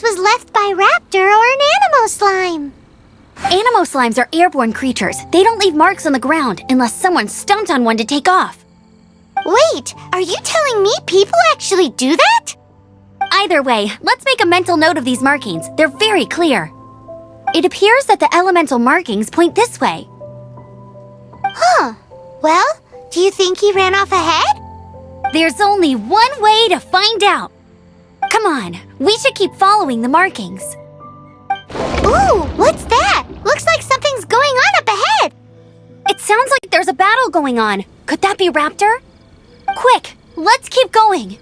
Was left by raptor or an animo slime. Animo slimes are airborne creatures. They don't leave marks on the ground unless someone stomped on one to take off. Wait, are you telling me people actually do that? Either way, let's make a mental note of these markings. They're very clear. It appears that the elemental markings point this way. Huh. Well, do you think he ran off ahead? There's only one way to find out. Come on, we should keep following the markings. Ooh, what's that? Looks like something's going on up ahead. It sounds like there's a battle going on. Could that be Raptor? Quick, let's keep going.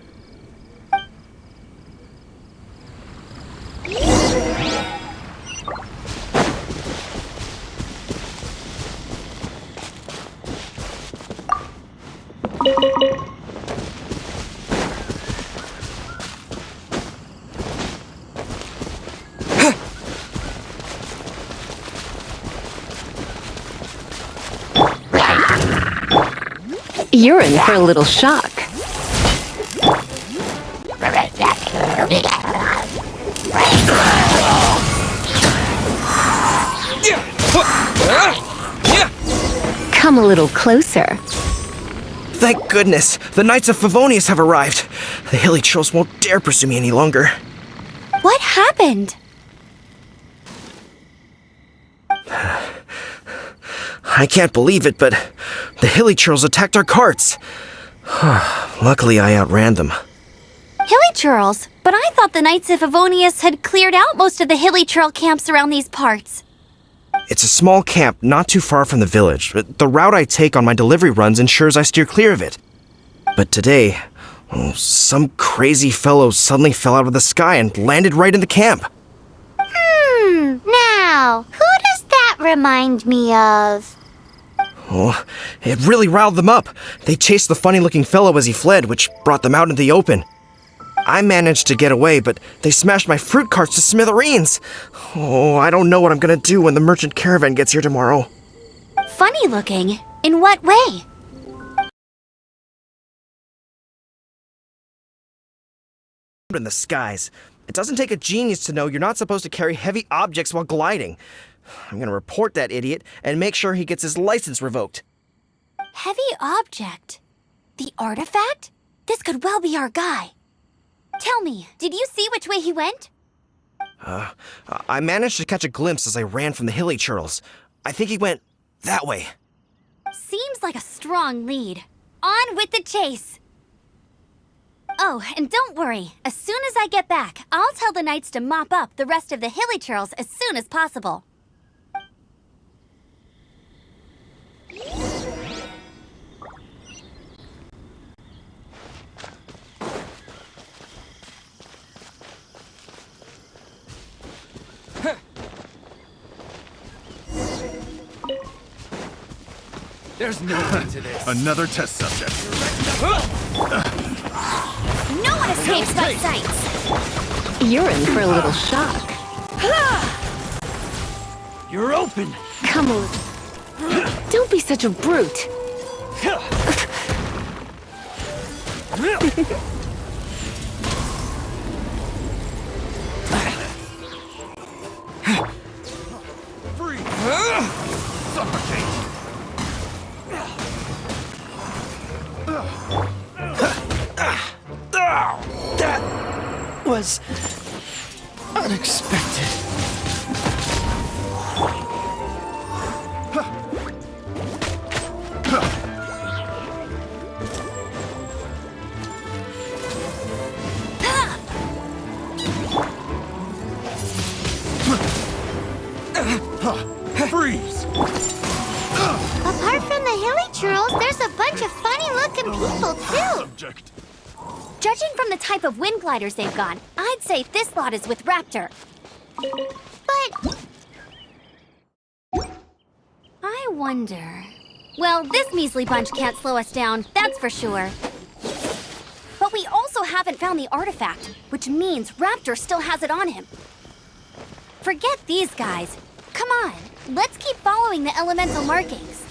You're in for a little shock. Come a little closer. Thank goodness! The Knights of Favonius have arrived! The hilly trolls won't dare pursue me any longer. What happened? I can't believe it, but the hilly trolls attacked our carts. Luckily, I outran them. Hilly churls? But I thought the Knights of Favonius had cleared out most of the hilly churl camps around these parts. It's a small camp not too far from the village. The route I take on my delivery runs ensures I steer clear of it. But today, some crazy fellow suddenly fell out of the sky and landed right in the camp. Now, who does that remind me of? Oh, it really riled them up. They chased the funny-looking fellow as he fled, which brought them out into the open. I managed to get away, but they smashed my fruit carts to smithereens. Oh, I don't know what I'm gonna do when the merchant caravan gets here tomorrow. Funny looking? In what way? In the skies. It doesn't take a genius to know you're not supposed to carry heavy objects while gliding. I'm gonna report that idiot and make sure he gets his license revoked. Heavy object? The artifact? This could well be our guy. Tell me, did you see which way he went? I managed to catch a glimpse as I ran from the hilly churls. I think he went that way. Seems like a strong lead. On with the chase! Oh, and don't worry. As soon as I get back, I'll tell the knights to mop up the rest of the hilly churls as soon as possible. There's no end to this. Another test subject. No one escapes my sights! You're in for a little shock. You're open. Come a little. Don't be such a brute. Free! Suffocate! That was unexpected. Freeze! Apart from the hilly churls, there's a bunch of funny-looking people, too. Subject. Judging from the type of wind gliders they've got, I'd say this lot is with Raptor. But wonder... Well, this measly bunch can't slow us down, that's for sure. But we also haven't found the artifact, which means Raptor still has it on him. Forget these guys. Come on, let's keep following the elemental markings.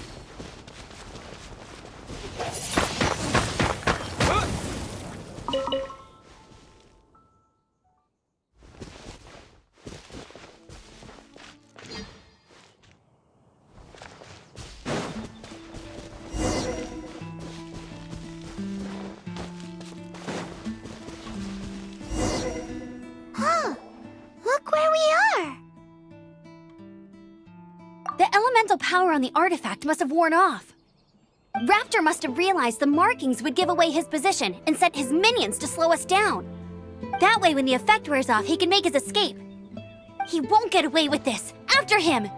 Look where we are! The elemental power on the artifact must have worn off. Raptor must have realized the markings would give away his position and sent his minions to slow us down. That way, when the effect wears off, he can make his escape. He won't get away with this. After him!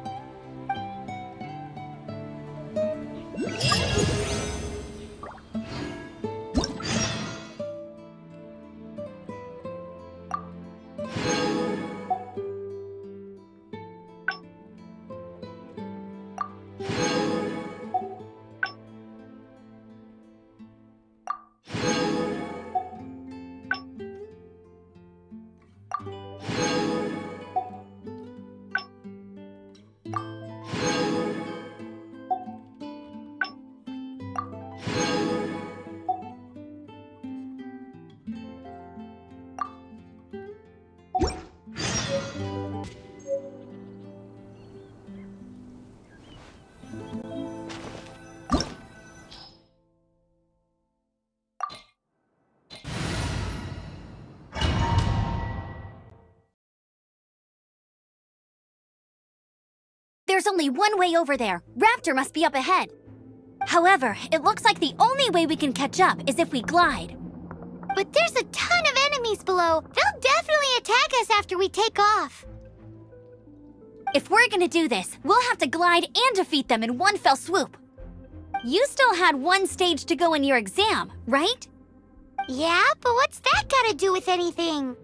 There's only one way over there. Raptor must be up ahead. However, it looks like the only way we can catch up is if we glide. But there's a ton of enemies below. They'll definitely attack us after we take off. If we're gonna do this, we'll have to glide and defeat them in one fell swoop. You still had one stage to go in your exam, right? Yeah, but what's that got to do with anything?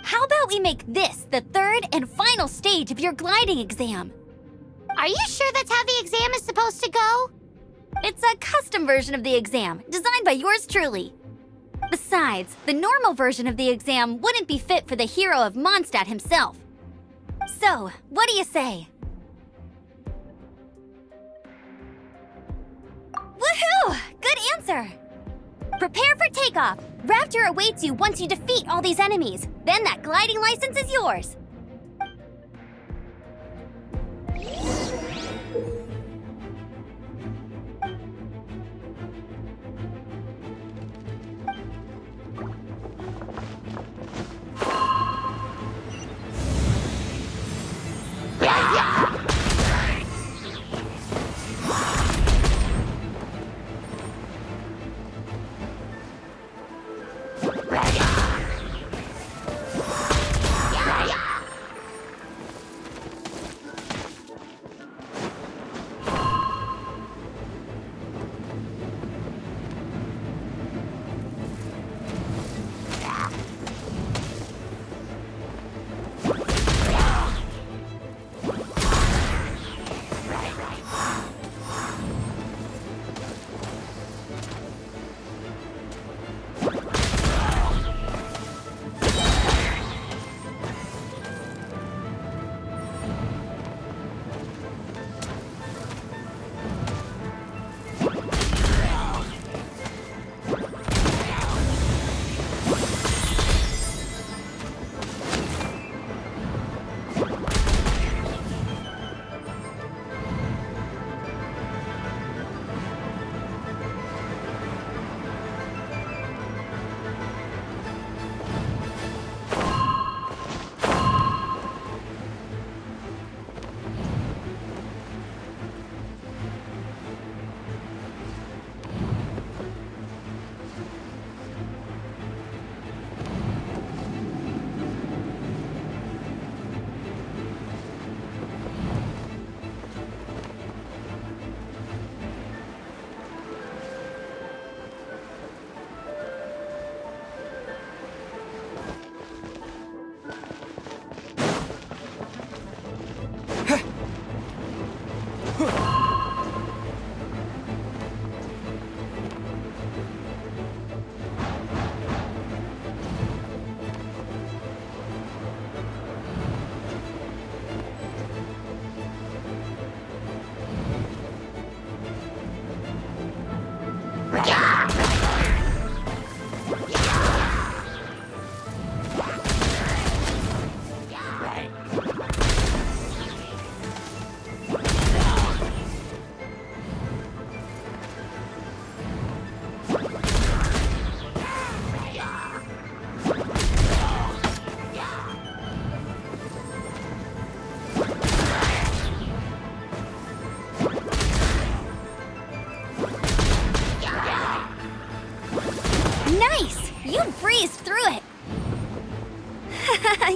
How about we make this the third and final stage of your gliding exam? Are you sure that's how the exam is supposed to go? It's a custom version of the exam, designed by yours truly. Besides, the normal version of the exam wouldn't be fit for the hero of Mondstadt himself. So, what do you say? Woohoo! Good answer! Prepare for takeoff. Raptor awaits you once you defeat all these enemies. Then that gliding license is yours.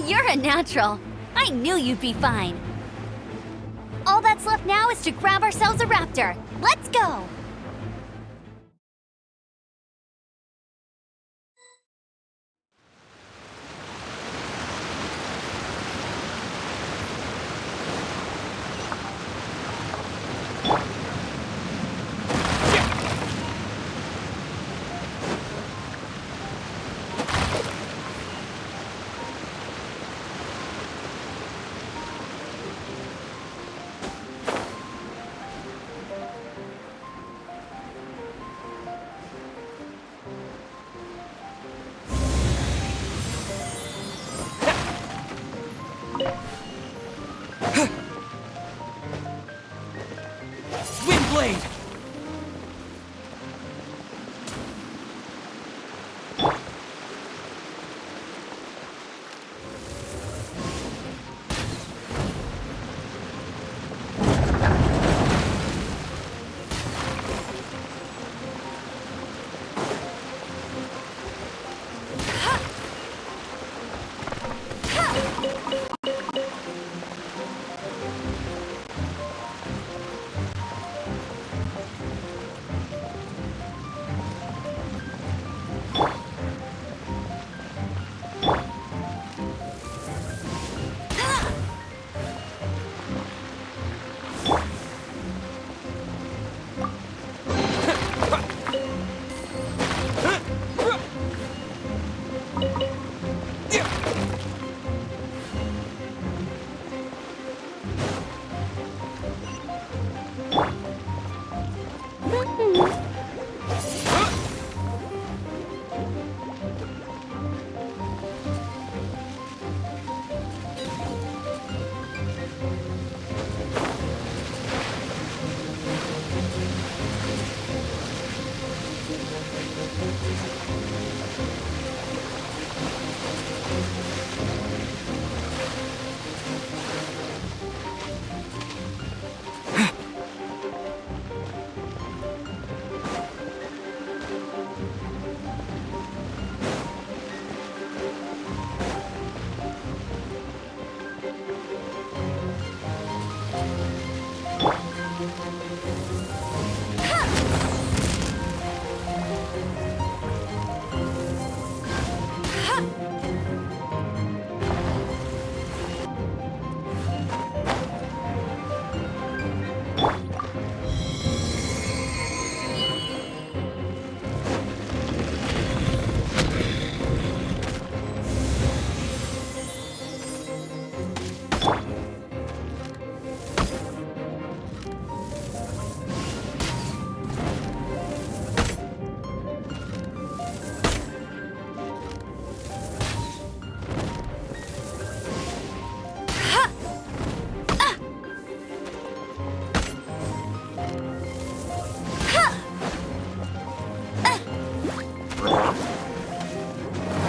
You're a natural. I knew you'd be fine. All that's left now is to grab ourselves a raptor. Let's go! Windblade!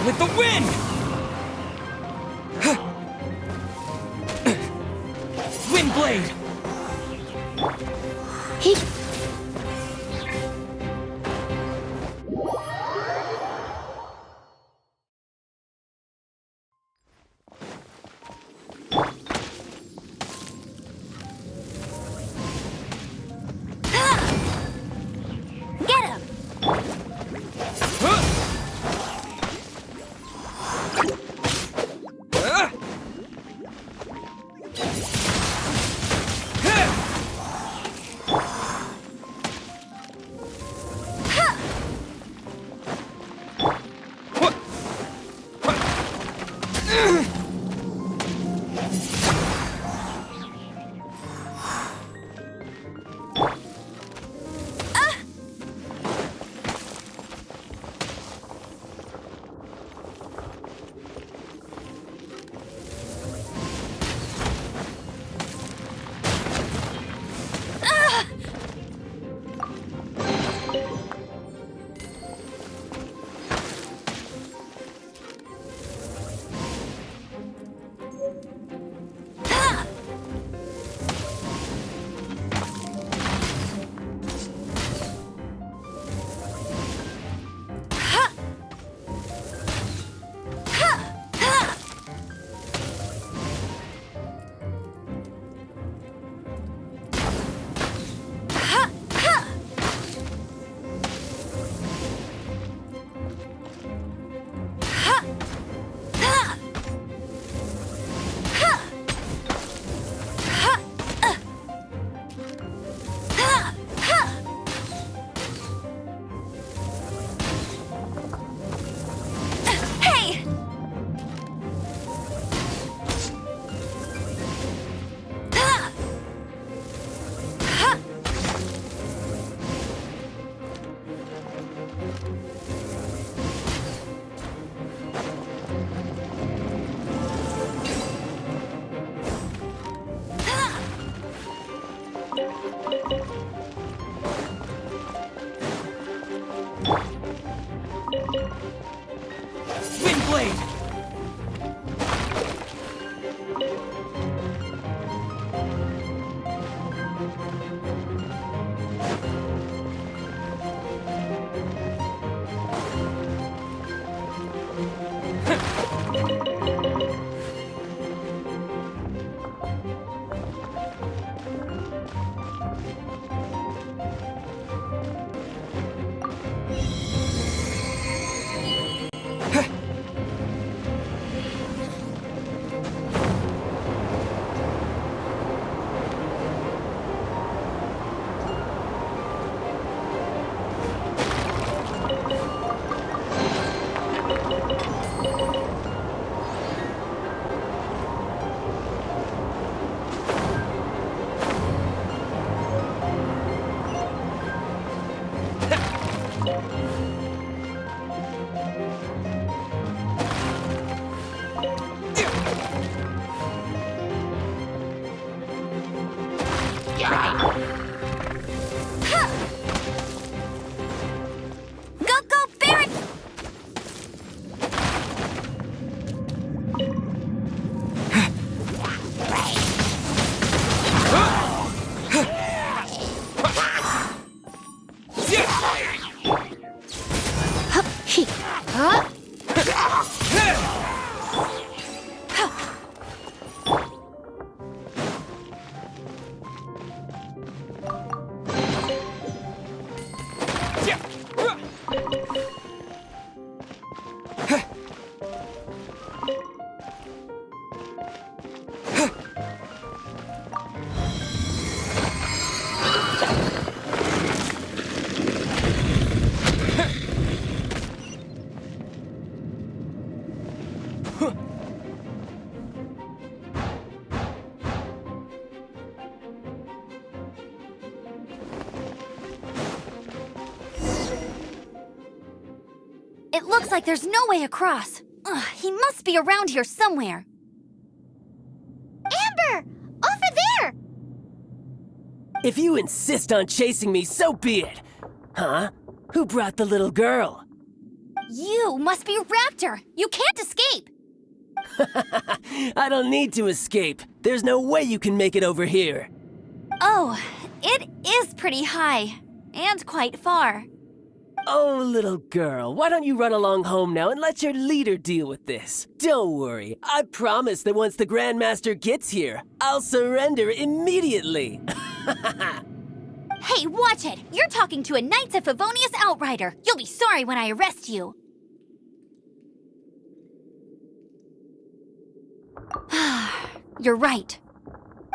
With the wind! Windblade! He... Get him! Go, go, Barret! It looks like there's no way across. Ugh, he must be around here somewhere. Amber! Over there! If you insist on chasing me, so be it. Huh? Who brought the little girl? You must be Raptor. You can't escape. I don't need to escape. There's no way you can make it over here. Oh, it is pretty high. And quite far. Oh, little girl, why don't you run along home now and let your leader deal with this? Don't worry, I promise that once the Grandmaster gets here, I'll surrender immediately. Hey, watch it! You're talking to a Knights of Favonius outrider. You'll be sorry when I arrest you. You're right.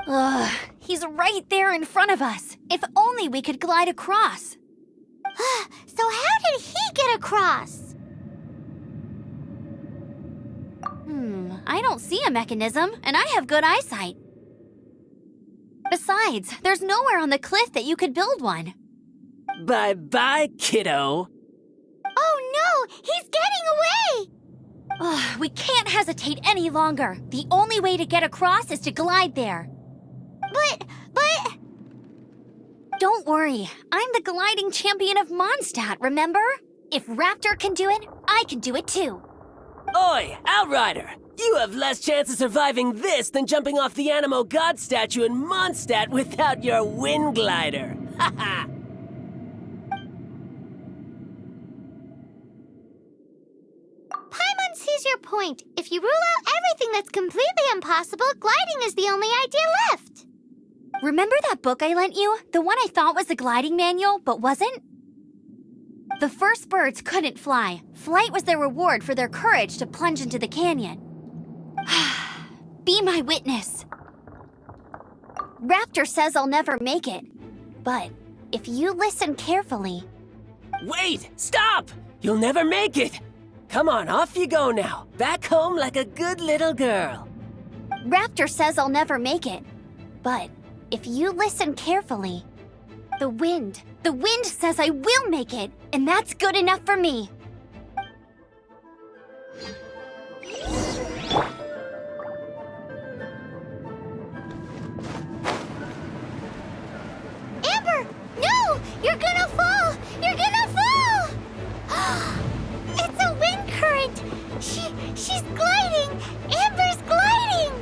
Ugh, he's right there in front of us. If only we could glide across. So how did he get across? I don't see a mechanism, and I have good eyesight. Besides, there's nowhere on the cliff that you could build one. Bye-bye, kiddo. Oh no! He's getting away! Ugh, we can't hesitate any longer. The only way to get across is to glide there. But... Don't worry, I'm the gliding champion of Mondstadt, remember? If Raptor can do it, I can do it too. Oi, Outrider! You have less chance of surviving this than jumping off the Animo God statue in Mondstadt without your wind glider. Haha! Paimon sees your point. If you rule out everything that's completely impossible, gliding is the only idea left. Remember that book I lent you? The one I thought was the gliding manual, but wasn't? The first birds couldn't fly. Flight was their reward for their courage to plunge into the canyon. Be my witness. Raptor says I'll never make it. But if you listen carefully... Wait! Stop! You'll never make it! Come on, off you go now. Back home like a good little girl. Raptor says I'll never make it. But if you listen carefully... The wind says I will make it, and that's good enough for me. Amber! No! You're gonna fall! You're gonna fall! It's a wind current! She's gliding! Amber's gliding!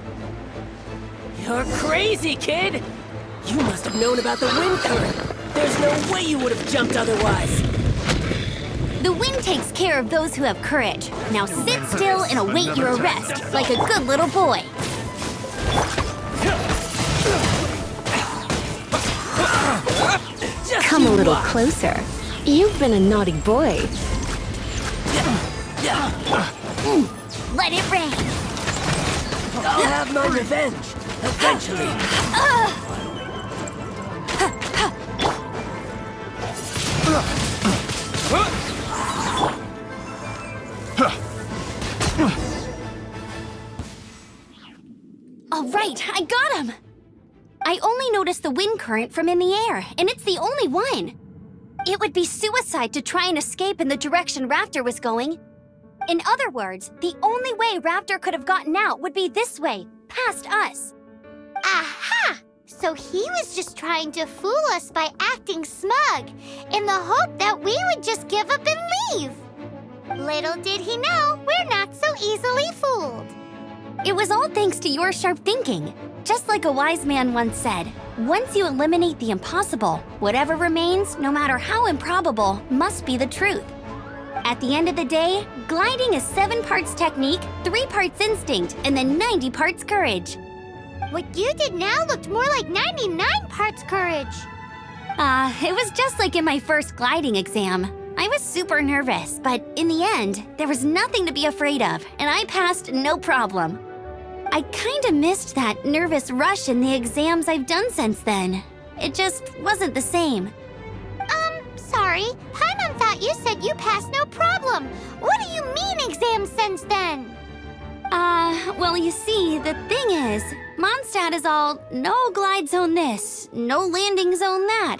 You're crazy, kid! You must have known about the wind current. There's no way you would have jumped otherwise. The wind takes care of those who have courage. Now sit still and await your arrest, like a good little boy. Come a little closer. You've been a naughty boy. Let it rain. I'll have my revenge, eventually. All right, I got him! I only noticed the wind current from in the air, and it's the only one. It would be suicide to try and escape in the direction Raptor was going. In other words, the only way Raptor could have gotten out would be this way, past us. Aha! So So he was just trying to fool us by acting smug, in the hope that we would just give up and leave. Little did he know, we're not so easily fooled. It was all thanks to your sharp thinking. Just like a wise man once said, once you eliminate the impossible, whatever remains, no matter how improbable, must be the truth. At the end of the day, gliding is 7 parts technique, 3 parts instinct, and then 90 parts courage. What you did now looked more like 99 parts courage. It was just like in my first gliding exam. I was super nervous, but in the end, there was nothing to be afraid of, and I passed no problem. I kinda missed that nervous rush in the exams I've done since then. It just wasn't the same. Sorry. Paimon thought you said you passed no problem. What do you mean exams since then? Well, you see, the thing is, Mondstadt is all no glide zone this, no landing zone that.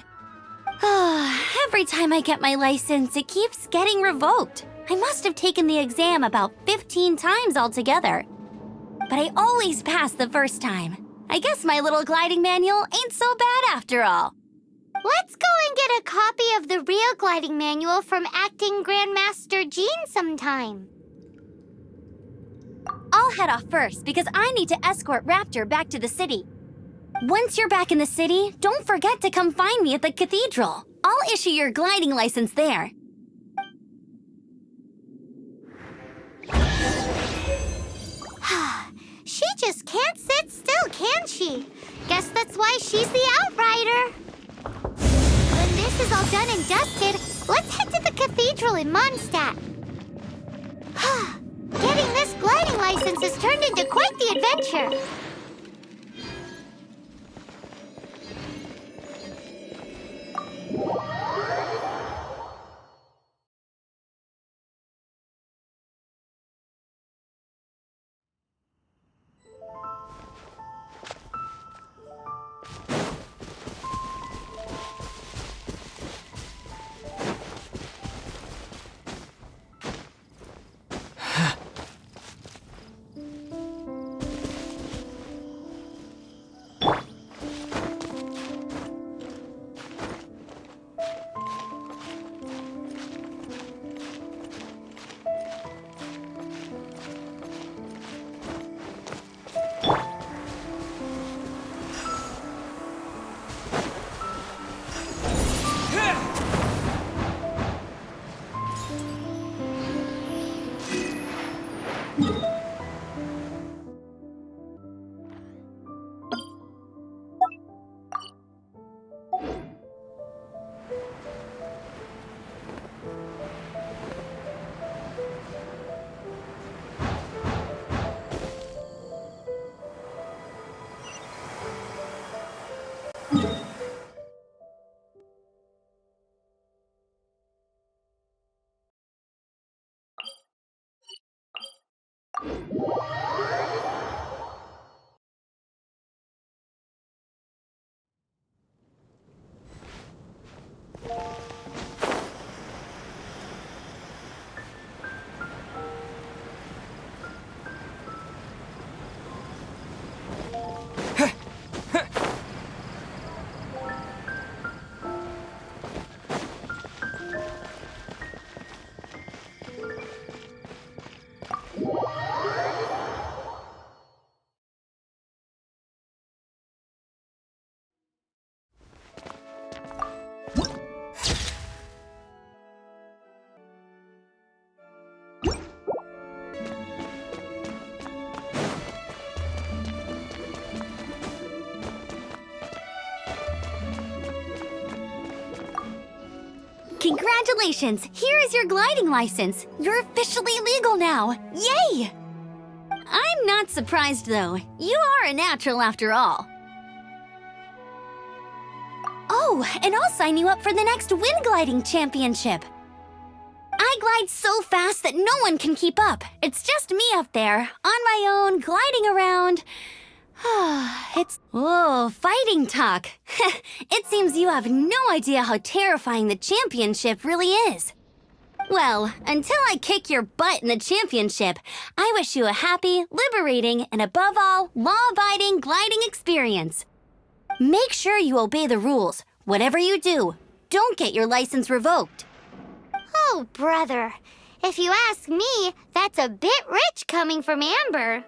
Every time I get my license, it keeps getting revoked. I must have taken the exam about 15 times altogether. But I always pass the first time. I guess my little gliding manual ain't so bad after all. Let's go and get a copy of the real gliding manual from Acting Grandmaster Jean sometime. I'll head off first because I need to escort Raptor back to the city. Once you're back in the city, don't forget to come find me at the cathedral. I'll issue your gliding license there. She just can't sit still, can she? Guess that's why she's the outrider. When this is all done and dusted, let's head to the cathedral in Mondstadt. Getting this gliding license has turned into quite the adventure. Congratulations! Here is your gliding license. You're officially legal now. Yay! I'm not surprised, though. You are a natural after all. Oh, and I'll sign you up for the next wind gliding championship. I glide so fast that no one can keep up. It's just me up there, on my own, gliding around. Fighting talk. It seems you have no idea how terrifying the championship really is. Well, until I kick your butt in the championship, I wish you a happy, liberating, and above all, law-abiding gliding experience. Make sure you obey the rules. Whatever you do, don't get your license revoked. Oh, brother. If you ask me, that's a bit rich coming from Amber.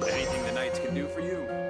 Anything the knights can do for you?